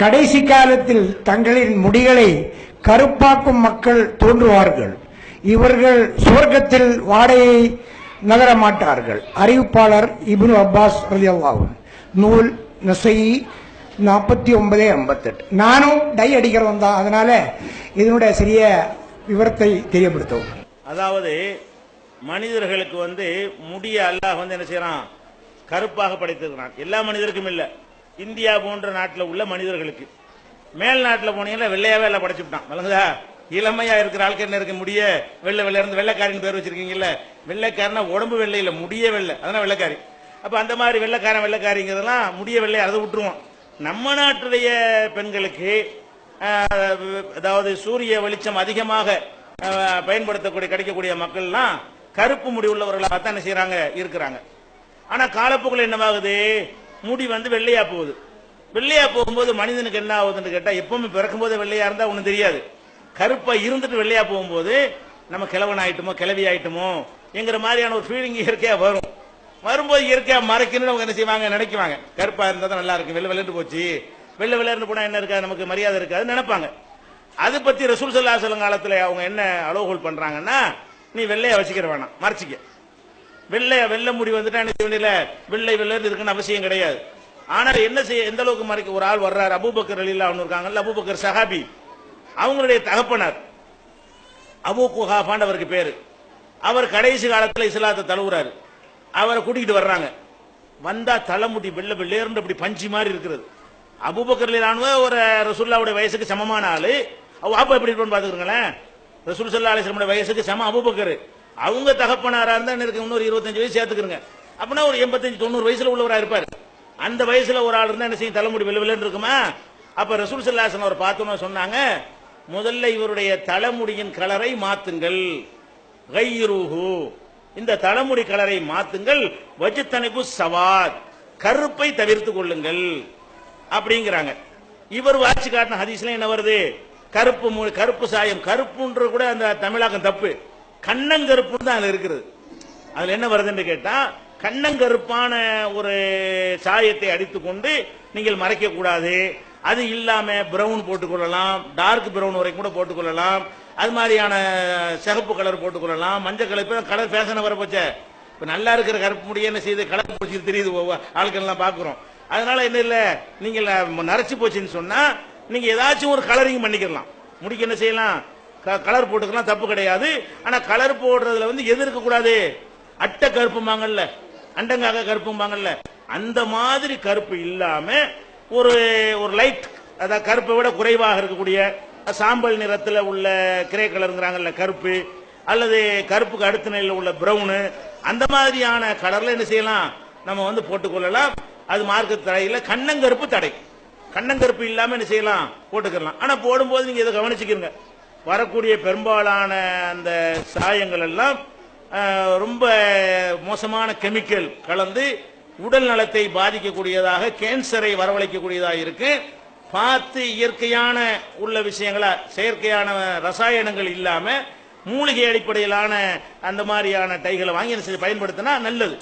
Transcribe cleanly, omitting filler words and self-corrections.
கடைசி காலத்தில் தங்களின் முடிகளை கருப்பாக்கும் மக்கள் தோன்றுவார்கள். இவர்கள் சுவர்க்கத்தில் வாடையை நகர மாட்டார்கள். அறிவிப்பாளர் இப்னு அப்பாஸ் ரலியல்லாஹு அன்ஹு. நூல் நஸஈ 49:58. நானும் டை அடிக்கிறவன் தான், அதனால இதனுடைய சிறிய விவரத்தை தெரியப்படுத்துவோம். அதாவது மனிதர்களுக்கு முடிய அல்லாஹ் என்ன செய்யறான், கருப்பாக படைத்திருக்கிறான். எல்லா மனிதருக்கும் இல்ல, இந்தியா போன்ற நாட்டில் உள்ள மனிதர்களுக்கு. மேல் நாட்டில் போனீங்கன்னா வெள்ளையாவே எல்லாம் படைச்சுட்டான். வழங்குதா? இளமையா இருக்கிற ஆளுக்கு என்ன இருக்கு, முடிய வெள்ளை வெள்ளை இருந்து வெள்ளைக்காரின் பேர் வச்சிருக்கீங்கல்ல. வெள்ளைக்காரனா உடம்பு வெள்ளை இல்ல, முடிய வெள்ளை, அதனால வெள்ளைக்காரி. அப்ப அந்த மாதிரி வெள்ளைக்காரன் வெள்ளைக்காரிங்கிறதெல்லாம் முடிய வெள்ளை, அதை விட்டுருவோம். நம்ம நாட்டுடைய பெண்களுக்கு அதாவது சூரிய வெளிச்சம் அதிகமாக பயன்படுத்தக்கூடிய கிடைக்கக்கூடிய மக்கள்லாம் கருப்பு முடி உள்ளவர்களாக தான் என்ன செய்யறாங்க, இருக்கிறாங்க. ஆனா காலப்போக்கில் என்னவாகுது, முடி வெள்ளையா போகுது. வெள்ளையா போகும்போது மனிதனுக்கு என்ன ஆகுதுன்னு கேட்டா, எப்பவுமே பிறக்கும் போது வெள்ளையா இருந்தா ஒன்னும் தெரியாது. கருப்பா இருந்துட்டு வெள்ளையா போகும்போது நம்ம கிழவன் ஆயிட்டுமோ கிளவி ஆயிட்டுமோ என்கிற மாதிரியான ஒரு ஃபீலிங் இயற்கையா வரும். வரும்போது இயற்கையா மறைக்கணும்னு அவங்க என்ன செய்வாங்க, நினைக்குவாங்க. கருப்பா இருந்தா தான் நல்லா இருக்கு, வெள்ளை வெள்ளன்னு போச்சு, வெள்ளை வெள்ளன்னு போனா என்ன இருக்காது, நமக்கு மரியாதை இருக்காது நினைப்பாங்க. அது பத்தி ரசூல் ஸல்லல்லாஹு அலைஹி வஸல்லம் காலத்துல அவங்க என்ன அளவுகோல் பண்றாங்கன்னா, நீ வெள்ளையா வச்சுக்கிற வேணாம், மறைச்சிக்க. வெள்ளை முடி வந்துட்டா என்ன செய்ய, வெள்ளை வெள்ளன்னு இருக்குன்னு அவசியம் கிடையாது. ஆனா என்ன செய்ய, எந்த அளவுக்கு மறைக்க, ஒரு ஆள் வர்றாரு, அபூபக்கர் ரலியல்லாஹு அன்ஹு இருக்காங்கல்ல, அபூபக்கர் சஹாபி, அவங்களுடைய தகப்பனார் அபூ குஹாஃபான்னு அவருக்கு பேரு. அவர் கடைசி காலத்துல இஸ்லாத்தை தழுவுறாரு. அவரை கூட்டிகிட்டு வர்றாங்க. வந்தா தலைமுடி வெள்ளை வெள்ளேர்ந்து அப்படி பஞ்சு மாதிரி இருக்கிறது. அபூபக்கர் ரலியல்லாஹு அன்ஹு ஒரு ரசூலுல்லாஹ்வுடைய வயசுக்கு சமமான ஆளு. அப்ப எப்படி இருப்பான்னு பாத்துக்கிறீங்களேன். ரசூல் ஸல்லல்லாஹு அலைஹி வஸல்லம் வயசுக்கு சம அபூபக்கர். அவங்க தகப்பனாரா இருந்தா எனக்கு இன்னொரு 25 வயசு சேர்த்துக்கிறங்க. அப்படின்னா ஒரு 85-90 வயசுல உள்ளவரா இருப்பாரு. அந்த வயசுல ஒரு ஆள் இருந்தா என்ன செய்யும், தலைமுடி வெள்ளை வெள்ளன்னு இருக்குமா. அப்ப ரசூல் ஸல்லல்லாஹு அலைஹி வஸல்லம் அவர் பார்த்தோன்னு சொன்னாங்க, முதல்ல இவருடைய தலைமுடியின் கலரை மாத்துங்கள், கைருஹு, இந்த தலைமுடி கலரை மாத்துங்கள், வஜ்தனிபு சவாத், கருப்பை தவிர்த்து கொள்ளுங்கள் அப்படிங்கிறாங்க. இவர் வாட்சி காட்டின ஹதீஸ்ல என்ன வருது, கருப்பு சாயம், கருப்புன்ற கூட அந்த தமிழாக்கம் தப்பு, கண்ணங்கருப்பு தான் அதுல இருக்கிறது. அதுல என்ன வருதுன்னு கேட்டா, கண்ணங்கருப்பான ஒரு சாயத்தை அடித்துக்கொண்டு நீங்கள் மறைக்க கூடாது. அது இல்லாம பிரவுன் போட்டுக்கொள்ளலாம், டார்க் பிரவுன் வரைக்கும் கூட போட்டுக்கொள்ளலாம், அது மாதிரியான சிகப்பு கலர் போட்டுக்கொள்ளலாம், மஞ்சள் கலர், கலர் ஃபேஷன் வர போச்சே. இப்ப நல்லா இருக்கிற கருப்பு முடிய என்ன செய்யுது, கலர் போச்சு தெரியுது, ஆட்கள் எல்லாம் பாக்குறோம். அதனால என்ன இல்ல, நீங்க நரைச்சு போச்சுன்னு சொன்னா நீங்க ஏதாச்சும் ஒரு கலரிங் பண்ணிக்கலாம், முடிக்க என்ன செய்யலாம், கலர் போட்டுக்கலாம், தப்பு கிடையாது. ஆனா கலர் போடுறதுல எது இருக்க கூடாது, அட்டை கருப்புமாங்கல்ல, அண்டங்காக கருப்புமாங்கல்ல, அந்த மாதிரி கருப்பு இல்லாம ஒரு லைட், அதாவது கருப்பை விட குறைவாக இருக்கக்கூடிய சாம்பல் நிறத்தில் உள்ள கிரே கலருங்கிறாங்கல்ல கருப்பு, அல்லது கருப்புக்கு அடுத்த நிலையில் உள்ள பிரவுனு, அந்த மாதிரியான கலர்ல என்ன செய்யலாம், நம்ம போட்டுக்கொள்ளலாம். அது மார்க்க தடையில். கண்ணங்கருப்பு தடை, கண்ணங்கருப்பு இல்லாம என்ன செய்யலாம், போட்டுக்கலாம். ஆனா போடும்போது நீங்க இதை கவனிச்சுக்கிறீங்க, வரக்கூடிய பெரும்பாலான அந்த சாயங்கள் எல்லாம் ரொம்ப மோசமான கெமிக்கல் கலந்து உடல் நலத்தை பாதிக்கக்கூடியதாக, கேன்சரை வரவழைக்கக்கூடியதாக இருக்கு. பார்த்து இயற்கையான உள்ள விஷயங்களா, செயற்கையான ரசாயனங்கள் இல்லாம மூலிகை அடிப்படையிலான அந்த மாதிரியான டைகளை வாங்கி பயன்படுத்தினா நல்லது.